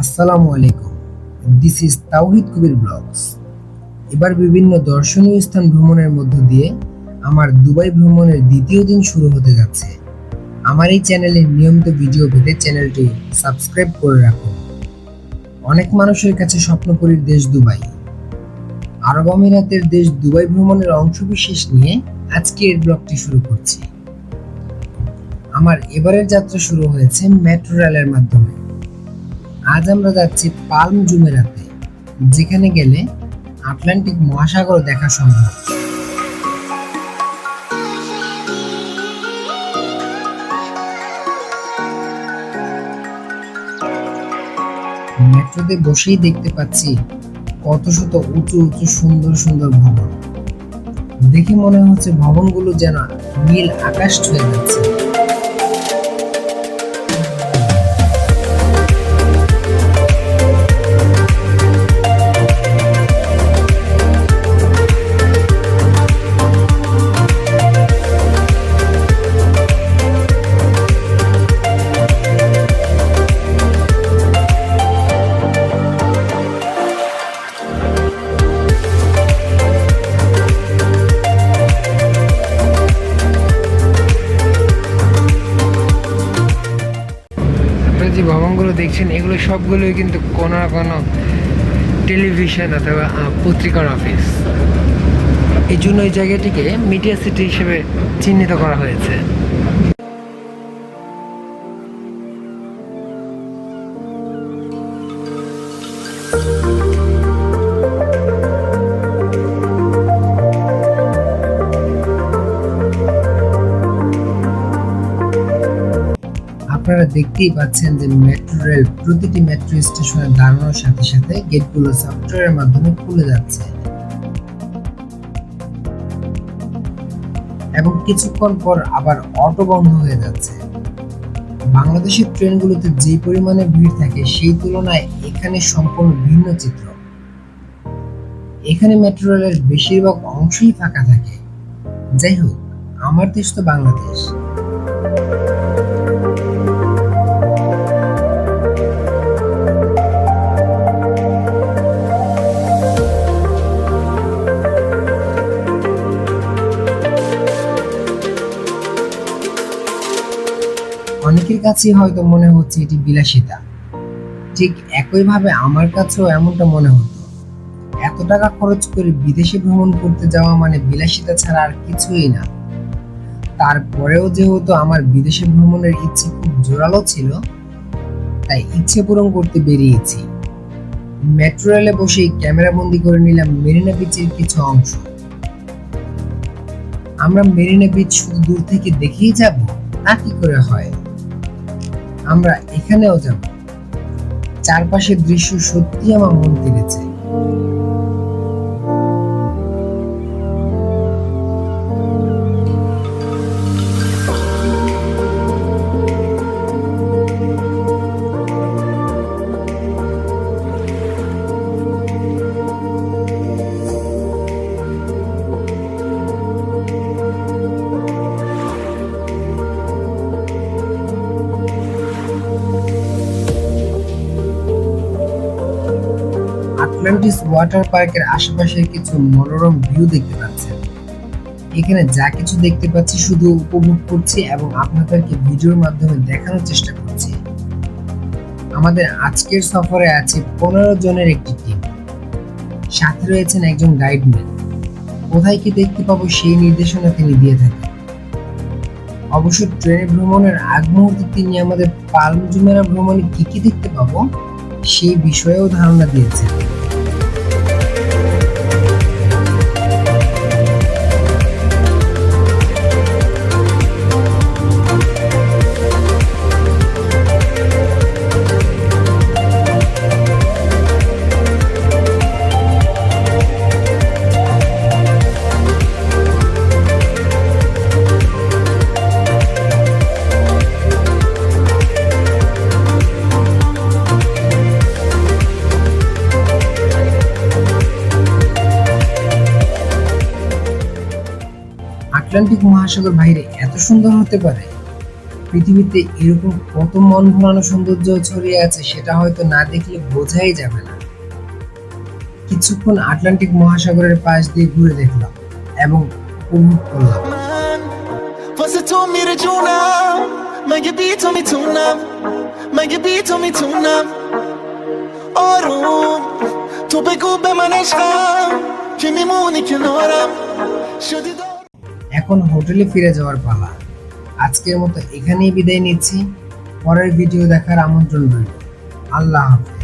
আসসালামু আলাইকুম। This is তাওহিদ কবির ব্লগস। এবার বিভিন্ন দর্শনীয় স্থান ভ্রমণের মধ্য দিয়ে আমার দুবাই ভ্রমণের দ্বিতীয় দিন শুরু হতে যাচ্ছে। আমার এই চ্যানেলে নিয়মিত ভিডিও পেতে চ্যানেলটি সাবস্ক্রাইব করে রাখুন। অনেক মানুষের কাছে স্বপ্নপুরীর দেশ দুবাই। আরব আমিরাতের দেশ দুবাই ভ্রমণের অংশবিশেষ নিয়ে আজকে এর ব্লগটি শুরু করছি। আমার এবারের যাত্রা শুরু হয়েছে মেট্রো রেলের মাধ্যমে। আজ আমরা যাচ্ছি পালম জুমেরাতে, যেখানে গেলে আটলান্টিক মহাসাগর দেখা সম্ভব। মেট্রোতে বসেই দেখতে পাচ্ছি কত শত উঁচু উঁচু সুন্দর সুন্দর ভবন। দেখে মনে হচ্ছে ভবনগুলো যেন নীল আকাশ ছুঁয়ে যাচ্ছে। যে ভবনগুলো দেখছেন এগুলো সবগুলোই কিন্তু কোনো না কোনো টেলিভিশন অথবা পত্রিকার অফিস। এই জন্য এই জায়গাটিকে মিডিয়া সিটি হিসেবে চিহ্নিত করা হয়েছে। আপনারা দেখতেই পাচ্ছেন যে মেট্রো রেল প্রতিটি মেট্রো স্টেশনে দাঁড়ানোর সাথে সাথে গেটগুলো সফটওয়্যারের মাধ্যমে খুলে যাচ্ছে এবং কিছুক্ষণ পর আবার অটো বন্ধ হয়ে যাচ্ছে। বাংলাদেশের ট্রেনগুলোতে যে পরিমাণে ভিড় থাকে সেই তুলনায় এখানে সম্পূর্ণ ভিন্ন চিত্র। এখানে মেট্রো রেলের বেশিরভাগ অংশই ফাঁকা থাকে। যাই হোক, আমার দেশ তো বাংলাদেশ। অনেকের কাছে হয়তো মনে হচ্ছে এটি বিলাসিতা, ঠিক একইভাবে আমার কাছেও এমনটা মনে হতো। এত টাকা খরচ করে বিদেশে ভ্রমণ করতে যাওয়া মানে বিলাসিতা ছাড়া আর কিছুই না। তারপরেও যেহেতু আমার বিদেশে ভ্রমণের ইচ্ছে খুব জোরালো ছিল, তাই ইচ্ছে পূরণ করতে বেরিয়েছি। মেট্রো রেলে বসেই ক্যামেরা বন্দি করে নিলাম মেরিনা বিচের কিছু অংশ। আমরা মেরিনা বিচ শুধু দূর থেকে দেখেই যাব, তা কি করে হয়? আমরা এখানেও যাব। চারপাশের দৃশ্য সত্যি আমার মন কেড়েছে। আটলান্টিস ওয়াটার পার্কের আশেপাশের কিছু মনোরম ভিউ দেখতে পাচ্ছেন। এখানে যা কিছু দেখতে পাচ্ছি শুধু উপভোগ করছি এবং আপনাদেরকে ভিডিওর মাধ্যমে দেখানোর চেষ্টা করছি। আমাদের আজকের সফরে আছে 15 জনের একটি টিম। সাথে রয়েছেন একজন গাইডম্যান। কোথায় কি দেখতে পাবো সেই নির্দেশনা তিনি দিয়ে থাকেন। অবশ্য ট্রেনে ভ্রমণের আগ মুহূর্তে তিনি আমাদের পালম জুমেরা ভ্রমণে কি কি দেখতে পাবো সেই বিষয়েও ধারণা দিয়েছেন। আটলান্টিক মহাসাগর বাইরে এত সুন্দর হতে পারে, পৃথিবীতে এরকম কত মন ভোলানো সৌন্দর্য ছড়িয়ে আছে সেটা হয়তো না দেখলে বোঝাই যাবে না। কিছুক্ষণ আটলান্টিক মহাসাগরের পাশ দিয়ে ঘুরে দেখলাম এবং উপভোগ করলাম। Você tog mig det jona, men jag biter mig tunna, men jag biter mig tunna. Orum, tu pe gubbe man eshkam, ki mi muni kenaram, shudi do. এখন হোটেলে ফিরে যাওয়ার পালা। আজকের মতো এখানেই বিদায় নিচ্ছি। পরের ভিডিও দেখার আমন্ত্রণ রইল। আল্লাহ হাফেজ।